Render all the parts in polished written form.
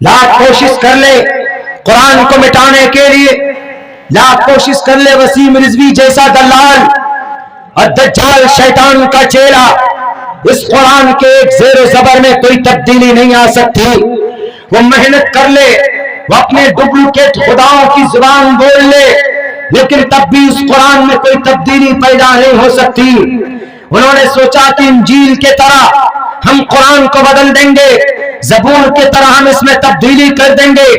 لاکھ کوشش کر لے قرآن کو مٹانے کے لیے، لاکھ کوشش کر لے وسیم رضوی جیسا دلال اور دجال شیطان کا چیلا، اس قرآن کے ایک زیر و زبر میں کوئی تبدیلی نہیں آ سکتی۔ وہ محنت کر لے، وہ اپنے ڈپلیکیٹ خداؤں کی زبان بول لے، لیکن تب بھی اس قرآن میں کوئی تبدیلی پیدا نہیں ہو سکتی۔ انہوں نے سوچا کہ انجیل کے طرح ہم قرآن کو بدل دیں گے، زبور کے طرح ہم اس میں تبدیلی کر دیں گے،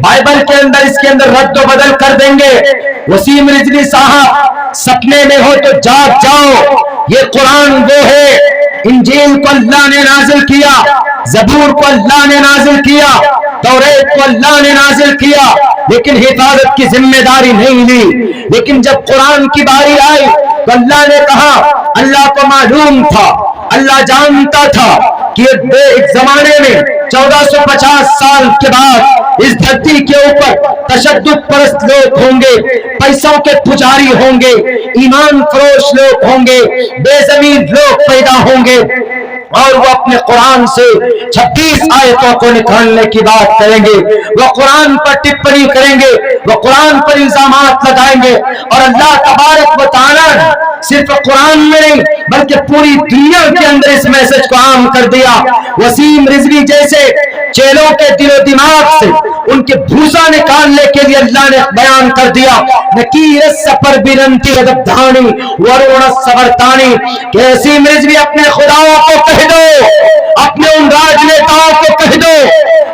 بائبل کے اندر اس کے اندر رد و بدل کر دیں گے۔ وسیم رضوی صاحب سپنے میں ہو تو جاگ جاؤ، یہ قرآن وہ ہے، انجیل کو اللہ نے نازل کیا، زبور کو اللہ نے نازل کیا، توریت کو اللہ نے نازل کیا، لیکن حفاظت کی ذمہ داری نہیں لی۔ لیکن جب قرآن کی باری آئی تو اللہ نے کہا، اللہ کو معلوم تھا، اللہ جانتا تھا کہ ایک زمانے میں 1450 سال کے بعد اس دھرتی کے اوپر تشدد پرست لوگ ہوں گے، پیسوں کے پجاری ہوں گے، ایمان فروش لوگ ہوں گے، بے زمین لوگ پیدا ہوں گے، اور وہ اپنے قرآن سے 26 آیتوں کو نکالنے کی بات کریں گے، وہ قرآن پر ٹپڑی کریں گے، وہ قرآن پر الزامات لگائیں گے، اور اللہ تبارک و تعالی صرف قرآن میں نہیں بلکہ پوری دنیا کے اندر اس میسج کو عام کر دیا۔ وسیم رضوی جیسے چیلوں کے دل و دماغ سے ان کے بھوسا نکالنے کے لیے اللہ نے بیان کر دیا، نکیر سفر بننتی ادب دھانی ورون سبرتانی، کہ وسیم رضوی اپنے خداؤں کو کہہ دو، اپنے ان راجنیتاؤں کو کہہ دو،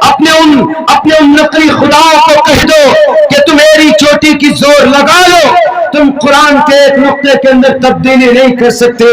اپنے ان نقلی خداؤں کو کہہ دو کہ تم میری چوٹی کی زور لگا لو، تم قرآن کے ایک نقطے کے اندر تبدیلی نہیں کر سکتے،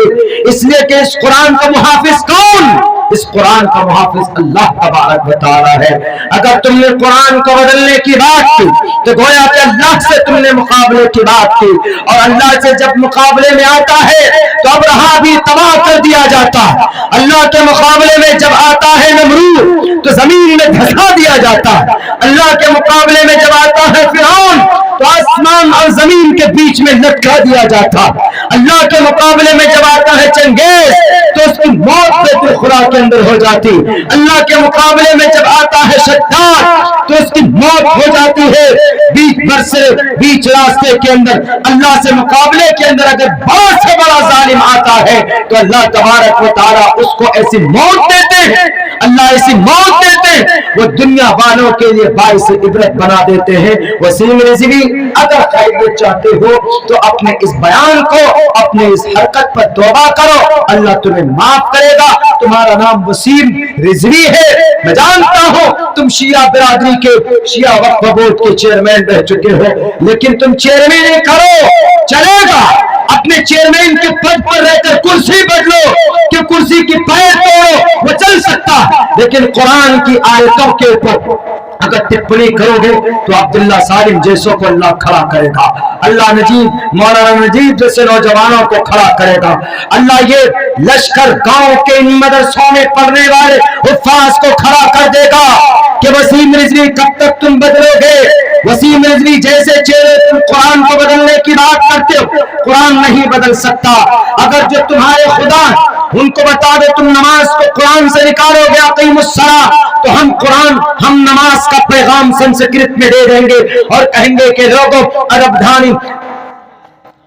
اس لیے کہ اس قرآن کا محافظ کون؟ اس قرآن کا محافظ اللہ تبارک و تعالی ہے۔ اگر تم نے قرآن کو بدلنے کی بات کی تو گویا کہ اللہ سے تم نے مقابلے کی بات کی، اور اللہ سے جب مقابلے میں آتا ہے تو ابرہا بھی تباہ کر دیا جاتا ہے، اللہ کے مقابلے میں جب آتا ہے نمرود تو زمین میں دھسا دیا جاتا ہے، اللہ کے مقابلے میں جب آتا ہے فرعون تو آسمان اور زمین کے بیچ میں لٹکا دیا جاتا، اللہ کے مقابلے میں جب آتا ہے چنگیز تو اس کی موت بیت الخلا کے اندر ہو جاتی، اللہ کے مقابلے میں جب آتا ہے شداد تو اس کی موت ہو جاتی ہے بیچ راستے کے اندر۔ اللہ سے مقابلے کے اندر اگر بڑا سے بڑا ظالم آتا ہے تو اللہ تبارک و تعالیٰ اس کو ایسی موت دیتے ہیں، اللہ ایسی موت دیتے ہیں، وہ دنیا والوں کے لیے باعث عبرت بنا دیتے ہیں۔ وسیم رضوی اگر خیریت چاہتے ہو تو اپنے اس بیان کو، اپنے اس حرکت پر توبہ کرو، اللہ تمہیں معاف کرے گا۔ تمہارا نام وسیم رضوی ہے، میں جانتا ہوں تم شیعہ برادری کے شیعہ وقف بورڈ کے چیئرمین رہ چکے ہو، لیکن تم چیئرمین کرو، چلے گا، اپنے چیئرمین کے پد پر رہ کر کرسی بدلو کہ کرسی کی پیر توڑو، وہ چل سکتا، لیکن قرآن کی آیتوں کے اوپر اگر ٹپڑی کرو گے تو عبداللہ سالم جیسوں کو اللہ کھڑا کرے گا، اللہ نجیب مولانا نجیب جیسے نوجوانوں کو کھڑا کرے گا، اللہ یہ لشکر گاؤں کے ان مدرسوں میں پڑھنے والے حفاظ کو کھڑا کر دے گا کہ وسیم رضوی کب تک تم بدلو گے؟ وسیم رضوی جیسے چہرے تم قرآن کو بدلنے کی بات کرتے ہو، قرآن نہیں بدل سکتا۔ اگر جو تمہارے خدا ان کو بتا دے تم نماز کو قرآن سے نکالو گے اقیم الصلاۃ، تو ہم نماز کا پیغام سنسکرت میں دے دیں گے اور کہیں گے کہ لوگوں عرب دھانی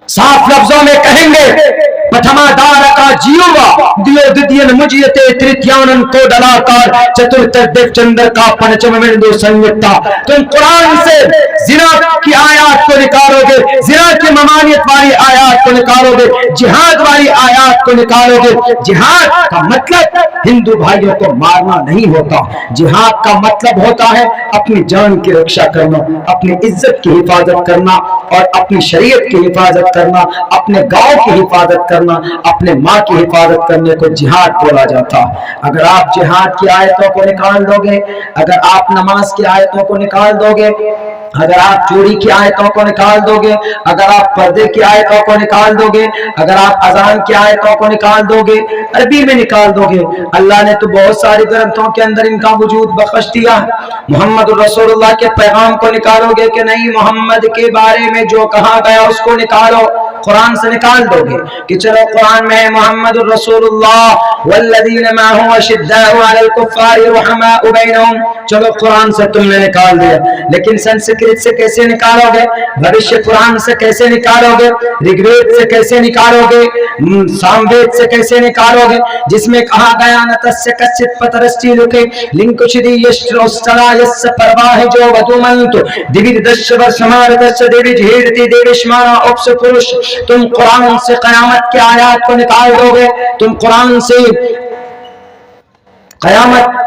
صاف لفظوں میں کہیں گے پٹھما دار کا جیوا دیو ددین مجیتے تریتیانن کو ڈلاکار چترتر دیو چندر کا پنچم مندو سنیتا۔ تم قرآن سے زنا کی آیات کو نکالو گے، زنا کی ممانعت والی آیات کو نکالو گے، جہاد والی آیات کو نکالو گے۔ جہاد کا مطلب ہندو بھائیوں کو مارنا نہیں ہوتا، جہاد کا مطلب ہوتا ہے اپنی جان کی رکشا کرنا، اپنی عزت کی حفاظت کرنا اور اپنی شریعت کی حفاظت کرنا، اپنے گاؤں کی حفاظت کرنا، اپنے ماں کی حفاظت کرنے کو جہاد بولا جاتا۔ اگر آپ جہاد کی آیتوں کو نکال دو گے، اگر آپ نماز کی آیتوں کو نکال دو گے، اگر آپ چوری کی آیتوں کو نکال دو گے، اگر آپ پردے کی آیتوں کو نکال دو گے، اگر آپ اذان کی آیتوں کو نکال دو گے، عربی میں نکال دو گے، اللہ نے تو بہت ساری گرنتھوں کے اندر ان کا وجود بخش دیا۔ محمد رسول اللہ کے پیغام کو نکالو گے کہ نہیں، محمد کے بارے میں جو کہا گیا اس کو نکالو، قرآن سے نکال دو گے کہ چلو قرآن میں محمد الرسول اللہ والذین معه اشداء علی الکفار رحماء بینہم، چلو قرآن سے تم نے نکال دیا، لیکن سنسکرت سے کیسے نکالو گے؟ بھوشیہ پران سے کیسے نکالو گے؟ رگ وید سے کیسے نکالو گے؟ سام وید سے کیسے نکالو گے؟ جس میں کہا گیا نتسیہ کچت پترستی لکے لنکشدی یشتروستلا یس پرواہ جو ودومنتو دیوید دش برسمار دش دیوید ہیرتی دیوشمانا اپس پروش، تم قرآن سے قیامت کے آیات کو نکال دو گے، تم قرآن سے قیامت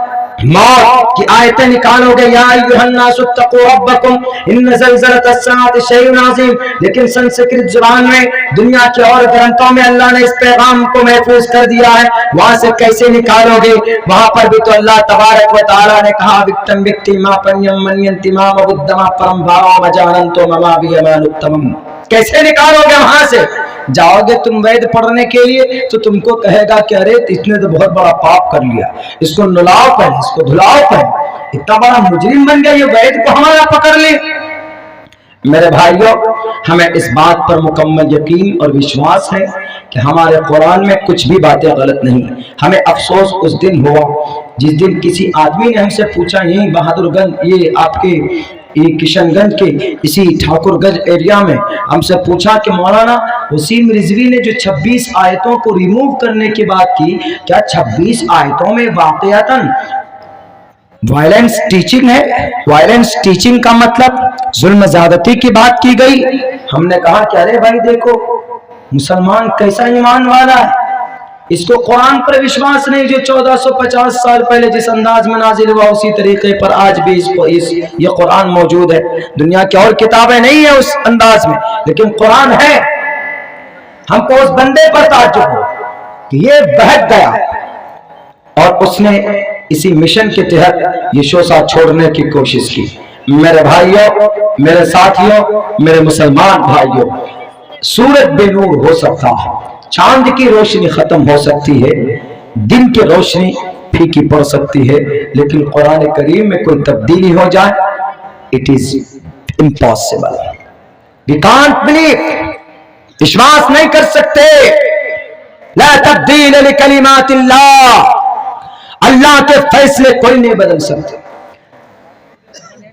موت کی آیتیں نکالو گے، یا ایھا الناس اتقوا ربکم ان زلزلۃ الساعۃ شیء عظیم، لیکن سنسکرت زبان میں دنیا کے اور گرنتھوں میں اللہ نے اس پیغام کو محفوظ کر دیا ہے، وہاں سے کیسے نکالو گے؟ وہاں پر بھی تو اللہ تبارک و تعالی نے کہا وکتم وکتی ما پنیم منینتی ما بدما پرم بھاو مجاننتو مما بیمان اتمم، کیسے نکالو گے؟ وہاں سے جاؤ گے تم وید پڑھنے کے لیے تو تم کو کہے گا کہ ارے اس نے تو بہت بڑا پاپ کر لیا، اس کو نلاؤ پہلے، اس کو دھلاؤ پہلے، اتنا بڑا مجرم بن گیا یہ وید کو ہمارا پکڑ لے۔ میرے بھائیوں، ہمیں اس بات پر مکمل یقین اور وشواس ہے کہ ہمارے قرآن میں کچھ بھی باتیں غلط نہیں۔ ہمیں افسوس اس دن ہوا جس دن کسی آدمی نے ہم سے پوچھا، یہی بہادر گنج، یہ آپ کے کشن گنج کے اسی ٹھاکر گنج ایریا میں ہم سے پوچھا کہ مولانا وسیم رضوی نے جو 26 آیتوں کو ریموو کرنے کی بات کی، کیا 26 آیتوں میں واقعتاً وائلنس ٹیچنگ ہے؟ وائلنس ٹیچنگ کا مطلب ظلم زیادتی کی بات کی گئی؟ ہم نے کہا کہ ارے بھائی دیکھو مسلمان کیسا ایمان والا ہے، اس کو قرآن پر وشواس نہیں جو 1450 سال پہلے جس انداز میں نازل ہوا اسی طریقے پر آج بھی یہ قرآن موجود ہے۔ دنیا کی اور کتابیں نہیں ہیں اس انداز میں، لیکن قرآن ہے۔ ہم کو اس بندے پر تعجب ہو کہ یہ بہت گیا اور اس نے اسی مشن کے تحت یہ شوسا چھوڑنے کی کوشش کی۔ میرے بھائیوں، میرے ساتھیوں، میرے مسلمان بھائیوں، سورج بے نور ہو سکتا ہے، چاند کی روشنی ختم ہو سکتی ہے، دن کی روشنی پھیکی پڑ سکتی ہے، لیکن قرآن کریم میں کوئی تبدیلی ہو جائے it is impossible. We can't believe، وشواس نہیں کر سکتے۔ لا تبدیل لکلمات اللہ، اللہ کے فیصلے کوئی نہیں بدل سکتے۔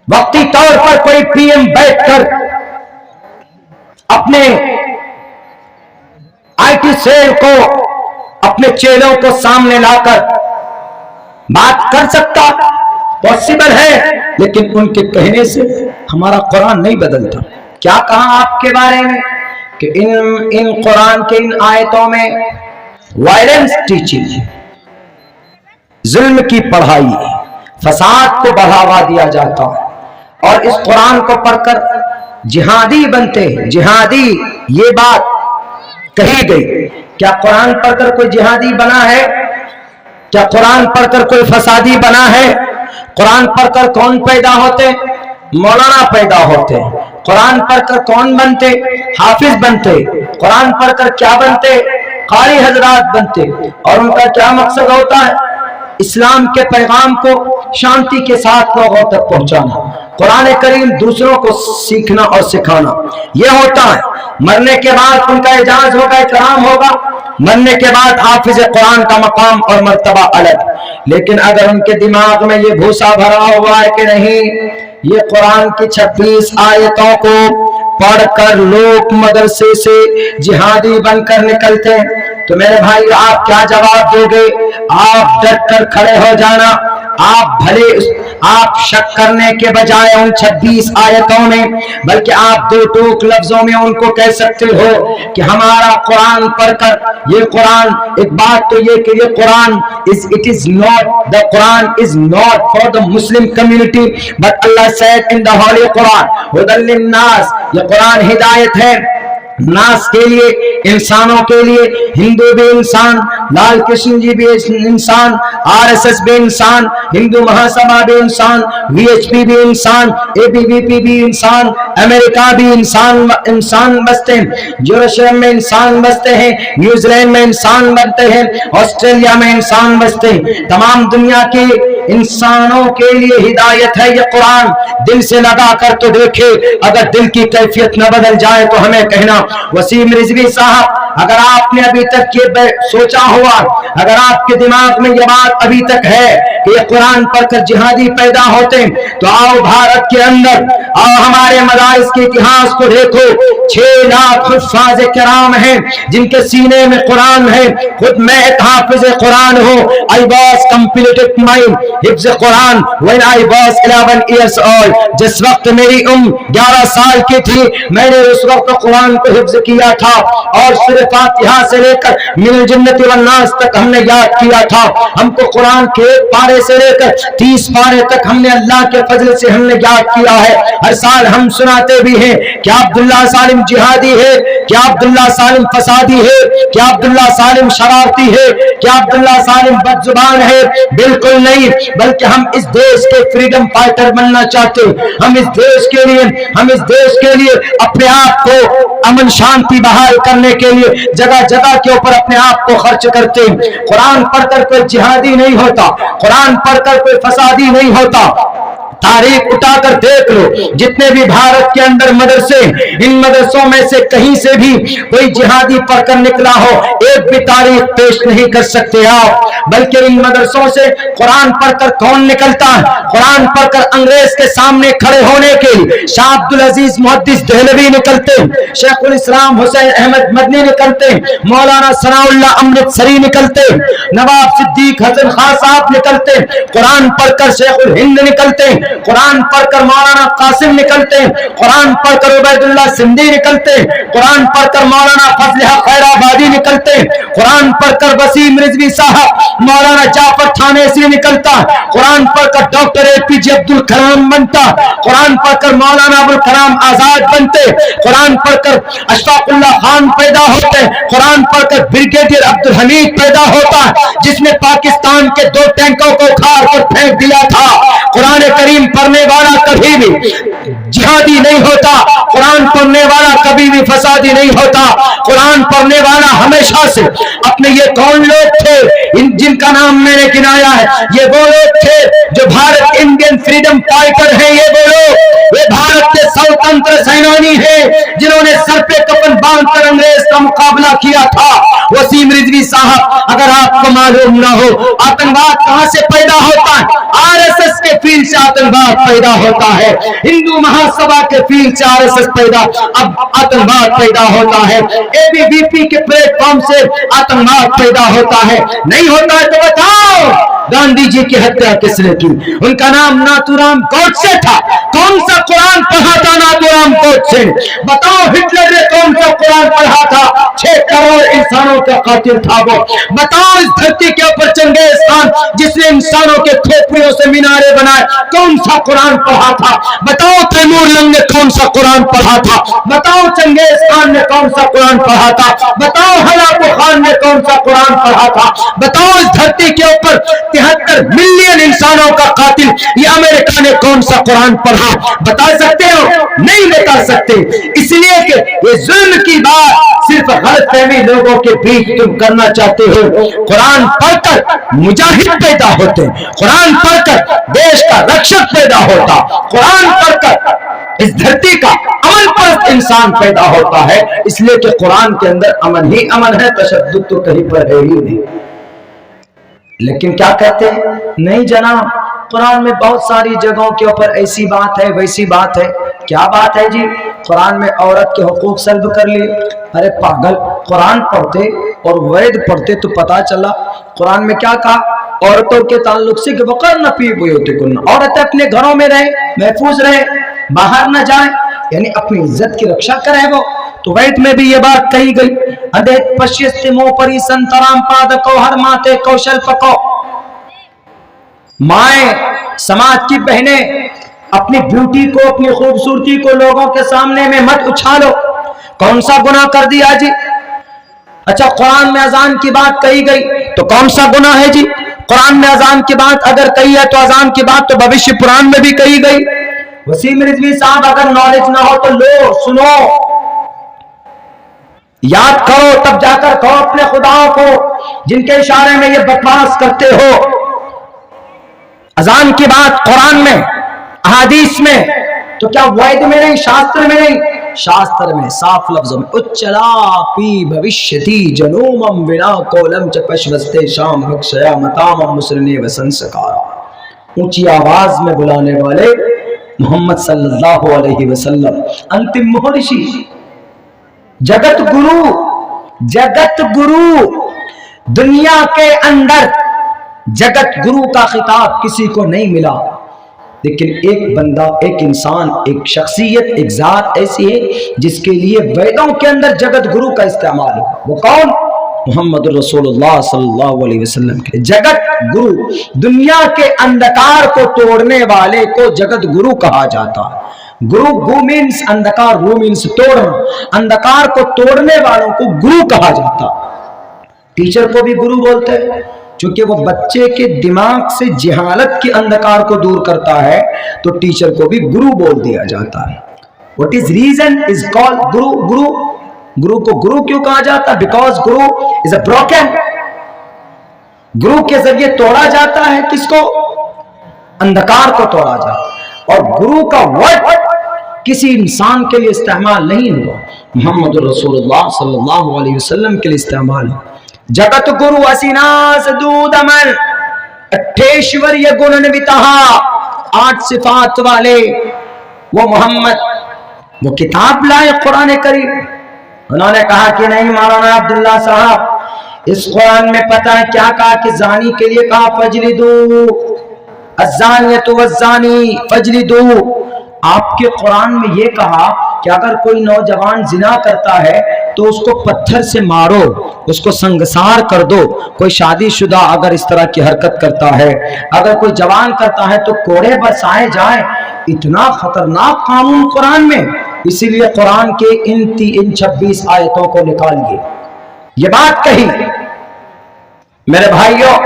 وقتی طور پر کوئی پی ایم بیٹھ کر اپنے آئی ٹی سیل کو، اپنے چیلوں کو سامنے لا کر بات کر سکتا، پاسبل ہے، لیکن ان کے کہنے سے ہمارا قرآن نہیں بدلتا۔ کیا کہا آپ کے بارے میں کہ ان قرآن کے ان آیتوں میں وائلنس ٹیچنگ، ظلم کی پڑھائی، فساد کو بڑھاوا دیا جاتا ہے، اور اس قرآن کو پڑھ کر جہادی بنتے ہیں۔ جہادی یہ بات کہی گئی، کیا قرآن پڑھ کر کوئی جہادی بنا ہے؟ کیا قرآن پڑھ کر کوئی فسادی بنا ہے؟ قرآن پڑھ کر کون پیدا ہوتے؟ مولانا پیدا ہوتے۔ قرآن پڑھ کر کون بنتے؟ حافظ بنتے۔ قرآن پڑھ کر کیا بنتے؟ قاری حضرات بنتے، اور ان کا کیا مقصد ہوتا ہے؟ اسلام کے پیغام کو شانتی کے ساتھ لوگوں تک پہنچانا، قرآن کریم دوسروں کو سیکھنا اور سکھانا، یہ ہوتا ہے۔ مرنے کے بعد ان کا اعزاز ہوگا، اکرام ہوگا، مرنے کے بعد حافظ قرآن کا مقام اور مرتبہ الگ۔ لیکن اگر ان کے دماغ میں یہ بھوسا بھرا ہوا ہے کہ نہیں، یہ قرآن کی 26 آیتوں کو پڑھ کر لوگ مدرسے سے جہادی بن کر نکلتے ہیں، تو میرے بھائی آپ کیا جواب دو گے؟ آپ ڈٹ کر کھڑے ہو جانا، آپ شک کرنے کے بجائے ان 26 آیتوں میں، بلکہ آپ دو ٹوک لفظوں میں ان کو کہہ سکتے ہو کہ ہمارا قرآن پڑھ کر یہ قرآن، ایک بات تو یہ کہ یہ قرآن the Quran is not for the Muslim community, but Allah said in the Holy Quran hudan linnas، یہ قرآن ہدایت ہے ناس کے لیے، انسانوں کے لیے۔ ہندو بھی انسان، لال کرشن جی بھی انسان، RSS بھی انسان، ہندو مہاسبھا بھی انسان، VHP بھی انسان، ABVP بھی انسان، امریکہ بھی انسان بستے ہیں، یوروشیم میں انسان بستے ہیں، نیوزی لینڈ میں انسان بستے ہیں، آسٹریلیا میں انسان بستے ہیں، تمام دنیا کے انسانوں کے لیے ہدایت ہے یہ قرآن. دل سے لگا کر تو دیکھے, اگر دل کی کیفیت نہ بدل جائے تو ہمیں کہنا. وسیم رضوی صاحب, اگر آپ نے ابھی تک یہ سوچا ہوا, اگر آپ کے دماغ میں یہ بات ابھی تک ہے کہ یہ قرآن پڑھ کر جہادی پیدا ہوتے, تو آؤ بھارت کے اندر, آؤ ہمارے مدارس کے اتہاس کو دیکھو. 6 لاکھ حفاظ کرام ہیں جن کے سینے میں قرآن ہے. خود میں ایک حافظ قرآن ہوں. I was completed my حفظ قرآن when I was 11 years old. جس وقت میری عمر 11 سال کی تھی, میں نے اس وقت قرآن کو حفظ کیا تھا, اور سورہ فاتحہ سے لے کر من الجنۃ والناس تک ہم نے یاد کیا تھا. ہم کو قرآن کے 1 پارے سے لے کر 30 پارے تک ہم نے اللہ کے فضل سے ہم نے یاد کیا ہے. ہر سال ہم سناتے بھی ہیں, کیا عبداللہ سالم جہادی ہے, کیا عبداللہ سالم فسادی ہے, کیا عبداللہ سالم شرارتی ہے, کیا عبداللہ سالم بد زبان ہے؟ بالکل نہیں, بلکہ ہم اس دیش کے فریڈم فائٹر بننا چاہتے ہیں. ہم اس دیش کے لیے اپنے آپ کو امن شانتی بحال کرنے کے لیے جگہ جگہ کے اوپر اپنے آپ کو خرچ کرتے ہیں. قرآن پڑھ کر کوئی جہادی نہیں ہوتا, قرآن پڑھ کر کوئی فسادی نہیں ہوتا. تاریخ اٹھا کر دیکھ لو, جتنے بھی بھارت کے اندر مدرسے, ان مدرسوں میں سے کہیں سے بھی کوئی جہادی پڑھ کر نکلا ہو, ایک بھی تاریخ پیش نہیں کر سکتے آپ. بلکہ ان مدرسوں سے قرآن پڑھ کر کون نکلتا ہے؟ قرآن پڑھ کر انگریز کے سامنے کھڑے ہونے کے لیے شاہ عبدالعزیز محدث دہلوی نکلتے ہیں, شیخ الاسلام حسین احمد مدنی نکلتے ہیں, مولانا ثناء اللہ امرتسری نکلتے ہیں, نواب صدیق حسن خان صاحب نکلتے ہیں. قرآن پڑھ کر شیخ الہند نکلتے ہیں, قرآن پڑھ کر مولانا قاسم نکلتے ہیں, قرآن پڑھ کر عبید اللہ سندھی نکلتے ہیں, قرآن پڑھ کر مولانا فضل حق خیر آبادی نکلتے ہیں, قرآن پڑھ کر وسیم رضوی صاحب, مولانا جعفر تھانیسی نکلتا, قرآن پڑھ کر ڈاکٹر اے پی جے عبد الکلام بنتا, قرآن پڑھ کر مولانا ابوالکلام آزاد بنتے, قرآن پڑھ کر اشفاق اللہ خان پیدا ہوتے, قرآن پڑھ کر بریگیڈیئر عبد الحمید پیدا ہوتا جس نے پاکستان کے 2 ٹینکوں کو اکھاڑ کر پھینک دیا تھا. قرآن کریم پڑھنے والا کبھی بھی جہادی نہیں ہوتا, قرآن پڑھنے والا کبھی بھی فسادی نہیں ہوتا. قرآن پڑھنے والا ہمیشہ سے اپنے, یہ کون لوگ تھے جن کا نام میں نے گنایا ہے, یہ وہ لوگ تھے جو بھارت انڈین فریڈم فائٹر ہیں. یہ وہ لوگ, یہ بھارت کے سوتنتر سینانی ہیں جنہوں نے سر پہ کفن باندھ کر انگریز کا مقابلہ کیا تھا. وسیم رضوی صاحب, اگر آپ کو معلوم نہ ہو آتنکواد کہاں سے پیدا ہوتا ہے, RSS کے فیلڈ سے آتنکواد پیدا ہوتا ہے, ہندو مہاسبھا کے فیلڈ سے RSS اب آتنکواد پیدا ہوتا ہے, ABVP کے پلیٹ فارم سے آتنکواد پیدا ہوتا ہے. نہیں ہوتا ہے تو بتاؤ, گاندھی جی کی ہتیا کس نے کی؟ ان کا نام ناتھو رام گوڈسے تھا. کون سا قرآن پڑھا تھا ناتھو رام گوڈسے؟ بتاؤ ہٹلر نے کون سا قرآن پڑھا تھا؟ 6 کروڑ انسانوں کا قاتل تھا وہ. بتاؤ اس دھرتی کے اوپر چنگیز خان جس نے انسانوں کے کھوپڑیوں سے مینارے بنائے, کون سا قرآن پڑھا تھا؟ بتاؤ تیمور لنگ نے کون سا قرآن پڑھا تھا؟ بتاؤ چنگیز خان نے کون سا قرآن پڑھا تھا؟ بتاؤ ہلاکو خان نے کون سا قرآن پڑھا تھا؟ بتاؤ اس دھرتی کے اوپر 73 ملین انسانوں کا قاتل یہ امریکہ نے کون سا قرآن پڑھا؟ بتا سکتے ہو؟ نہیں بتا سکتے, اس لیے کہ یہ ظلم کی بات صرف غلط فہمی لوگوں کے بیچ تم کرنا چاہتے ہو. قرآن پڑھ کر مجاہد پیدا ہوتے, قرآن پڑھ کر دیش کا رکشک پیدا ہوتا, قرآن پڑھ کر اس دھرتی کا امن پرست انسان پیدا ہوتا ہے. اس لیے کہ قرآن کے اندر امن ہی امن ہے, تشدد تو کہیں پر ہے ہی نہیں. لیکن کیا کہتے ہیں؟ نہیں جناب, قرآن میں بہت ساری جگہوں کے اوپر ایسی بات ہے ویسی بات ہے. کیا بات ہے جی؟ قرآن میں عورت کے حقوق سلب کر لیے. ارے پاگل, قرآن پڑھتے اور وید پڑھتے تو پتا چلا قرآن میں کیا کہا, عورتوں کے تعلق سے کہ وقرن فی بیوتکن, عورتیں اپنے گھروں میں رہیں, محفوظ رہیں, باہر نہ جائیں, یعنی اپنی عزت کی رکشا کرے وہ. تو وید میں بھی یہ بات کہی گئی, ادیت پشیستمو پری سنترام پادکو ہر ماتے کوشل پکو. مائیں, سماج کی بہنیں, اپنی بیوٹی کو, اپنی خوبصورتی کو لوگوں کے سامنے میں مت اچھالو. کون سا گناہ کر دیا جی؟ اچھا, قرآن میں اذان کی بات کہی گئی تو کون سا گناہ ہے جی؟ قرآن میں اذان کی بات اگر کہی ہے تو اذان کی بات تو بھوشیہ پران میں بھی کہی گئی. وسیم رضوی صاحب, اگر نالج نہ ہو تو لو, سنو, یاد کرو, تب جا کر کہو اپنے خداؤں کو جن کے اشارے میں یہ بکواس کرتے ہو. اذان کی بات قرآن میں احادیث میں تو کیا وید میں نہیں، شاستر میں نہیں، شاستر میں صاف لفظوں میں اچلا پی بھوشیتی جنومم ونا کولم چ پشوستے شام رکشیا متامم مسرنے وسنسکارا، اونچی آواز میں بلانے والے محمد صلی اللہ علیہ وسلم انتم مہرشی، جگت گرو، جگت گرو۔ دنیا کے اندر جگت گرو کا خطاب کسی کو نہیں ملا، لیکن ایک بندہ، ایک انسان، ایک شخصیت، ایک ذات ایسی ہے جس کے لیے ویدوں کے اندر جگت گرو کا استعمال ہے۔ وہ کون؟ محمد رسول اللہ صلی اللہ علیہ وسلم کے جگت گرو۔ دنیا کے اندھکار کو توڑنے والے کو جگت گرو کہا جاتا ہے۔ گرو، گو مینس اندھکار، رو مینس توڑنا، اندھکار کو توڑنے والوں کو گرو کہا جاتا ہے۔ ٹیچر کو بھی گرو بولتے ہیں، چونکہ وہ بچے کے دماغ سے جہالت کے اندھکار کو دور کرتا ہے تو ٹیچر کو بھی گرو بول دیا جاتا ہے۔ What is reason is called گرو؟ گرو کو گرو کیوں کہا جاتا ہے؟ Because grow is a broken۔ گرو کے ذریعے توڑا جاتا ہے کس کو؟ اندھکار کو توڑا جاتا ہے۔ اور گرو کا ورڈ کسی انسان کے لیے استعمال نہیں ہوا، محمد رسول اللہ صلی اللہ علیہ وسلم کے لیے استعمال ہے۔ جگت گرو اسیناس دود امن اٹھیشوریہ گننوتہا، 8 صفات والے وہ محمد، وہ کتاب لائے قرآن کریم۔ انہوں نے کہا کہ نہیں مولانا عبداللہ صاحب، اس قرآن میں پتہ ہے کیا کہا کہ زانی کے لیے کہا فجلدو الزانیۃ والزانی فجلدو۔ آپ کے قرآن میں یہ کہا کہ اگر کوئی نوجوان زنا کرتا ہے تو اس کو پتھر سے مارو، اس کو سنگسار کر دو۔ کوئی شادی شدہ اگر اس طرح کی حرکت کرتا ہے، اگر کوئی جوان کرتا ہے تو کوڑے برسائے جائیں۔ اتنا خطرناک قانون قرآن میں، اسی لیے قرآن کے ان 26 آیتوں کو نکالیے۔ یہ بات کہی میرے بھائیوں،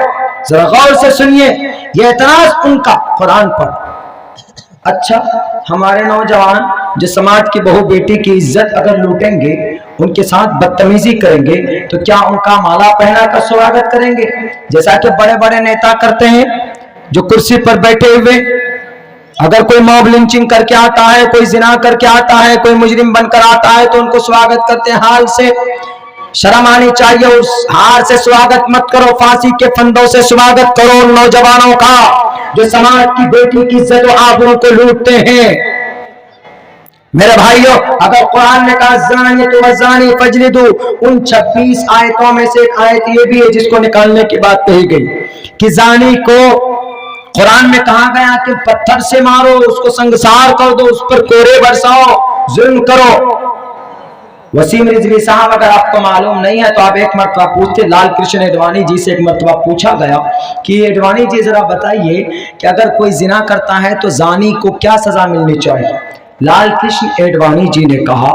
ذرا غور سے سنیے، یہ اعتراض ان کا قرآن پر۔ اچھا، ہمارے نوجوان جو سماج کی بہو بیٹی کی عزت اگر لوٹیں گے، ان کے ساتھ بدتمیزی کریں گے تو کیا ان کا مالا پہنا کر سواگت کریں گے؟ جیسا کہ بڑے بڑے نیتا کرتے ہیں جو کرسی پر بیٹھے ہوئے، اگر کوئی موب لنچنگ کر کے آتا ہے، کوئی زنا کر کے آتا ہے، کوئی مجرم بن کر آتا ہے تو ان کو سواگت کرتے ہیں حال سے۔ شرم آنی چاہیے، اس ہار سے سواگت مت کرو، پھانسی کے پھندوں سے سواگت کرو ان نوجوانوں کا جو سماج کی بیٹی کی عزت و آبرو کو لوٹتے ہیں۔ میرے بھائیوں، اگر قرآن نے کہا زانیۃ والزانی فجلدو، ان 26 آیتوں میں سے ایک آیت یہ بھی ہے جس کو نکالنے کی بات کہی گئی کہ زانی کو قرآن میں کہا گیا کہ پتھر سے مارو، اس کو سنگسار کر دو، اس پر کوڑے برساؤ، ظلم کرو۔ وسیم رضوی صاحب، اگر آپ کو معلوم نہیں ہے تو آپ ایک مرتبہ پوچھتے، لال کرشن اڈوانی جی سے ایک مرتبہ پوچھا گیا کہ اڈوانی جی ذرا بتائیے کہ اگر کوئی زنا کرتا ہے تو زانی کو کیا سزا ملنی چاہیے؟ لال کرشن اڈوانی جی نے کہا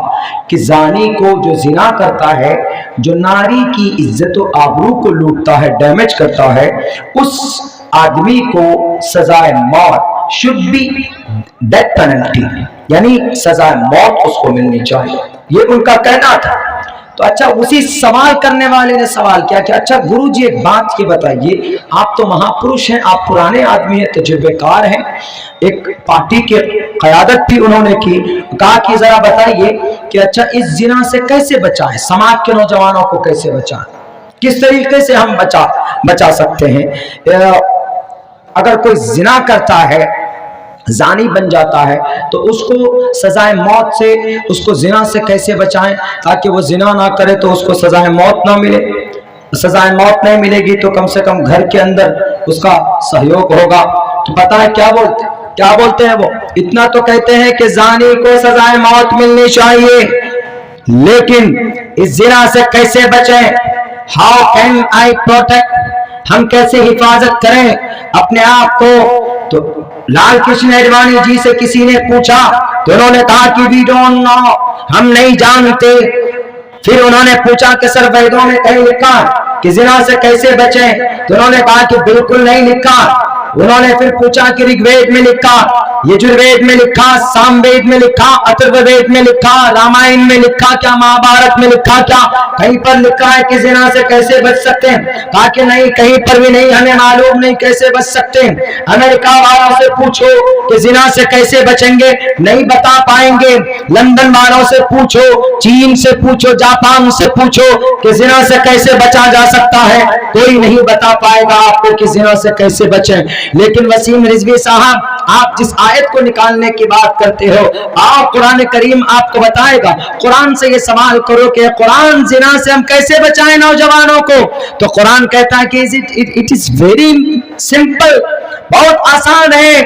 کہ زانی کو جو زنا کرتا ہے، جو ناری کی عزت و آبرو کو لوٹتا ہے، ڈیمیج کرتا ہے، اس آدمی کو سزائے موت، should be death penalty، یعنی سزائے موت اس کو ملنی چاہیے، یہ ان کا کہنا تھا۔ تو اچھا، اسی سوال کرنے والے نے سوال کیا کہ اچھا گرو جی ایک بات یہ بتائیے، آپ تو مہاپروش ہیں، آپ پرانے آدمی ہیں، تجربے کار ہیں، ایک پارٹی کی قیادت بھی انہوں نے کی، کہا کہ ذرا بتائیے کہ اچھا اس زنا سے کیسے بچائیں، سماج کے نوجوانوں کو کیسے بچائیں، کس طریقے سے ہم بچا سکتے ہیں؟ اگر کوئی زنا کرتا ہے، زانی بن جاتا ہے تو اس کو سزائے موت سے، اس کو زنا سے کیسے بچائیں تاکہ وہ زنا نہ کرے تو اس کو سزائے موت نہ ملے؟ سزائے موت نہیں ملے گی تو کم سے کم گھر کے اندر اس کا سہیوگ ہوگا۔ تو پتہ ہے کیا بولتے ہیں وہ؟ اتنا تو کہتے ہیں کہ زانی کو سزائے موت ملنی چاہیے، لیکن اس زنا سے کیسے بچیں؟ ہاؤ کین آئی پروٹیکٹ، ہم کیسے حفاظت کریں اپنے آپ کو؟ تو لال کرشن اڈوانی جی سے کسی نے پوچھا تو انہوں نے کہا کہ وی ڈونٹ نو، ہم نہیں جانتے۔ پھر انہوں نے پوچھا کہ سر ویدوں میں کہیں لکھا کہ زنا سے کیسے بچیں؟ تو انہوں نے کہا کہ بالکل نہیں لکھا۔ انہوں نے پھر پوچھا کہ رگ وید میں لکھا، یجروید میں لکھا، سام وید میں لکھا، اترو وید میں لکھا، رامائن میں لکھا کیا، مہابھارت میں لکھا کیا، کہیں پر لکھا ہے کہ زنا سے کیسے بچ سکتے ہیں؟ کہا کہ نہیں، کہیں پر بھی نہیں، ہمیں معلوم نہیں کیسے بچ سکتے ہیں۔ امریکہ والوں سے پوچھو کہ زنا سے کیسے بچیں گے، نہیں بتا پائیں گے۔ لندن والوں سے پوچھو، چین سے پوچھو، جاپان سے پوچھو کہ زنا سے کیسے بچا جا سکتا ہے، کوئی نہیں بتا پائے گا آپ کو کہ زنا سے کیسے بچیں۔ لیکن وسیم رضوی صاحب، آپ جس آیت کو نکالنے کی بات کرتے ہو، آپ قرآن کریم آپ کو بتائے گا۔ قرآن سے یہ سوال کرو کہ قرآن زنا سے ہم کیسے بچائیں نوجوانوں کو، تو قرآن کہتا ہے کہ اٹ از ویری سمپل، بہت آسان ہے۔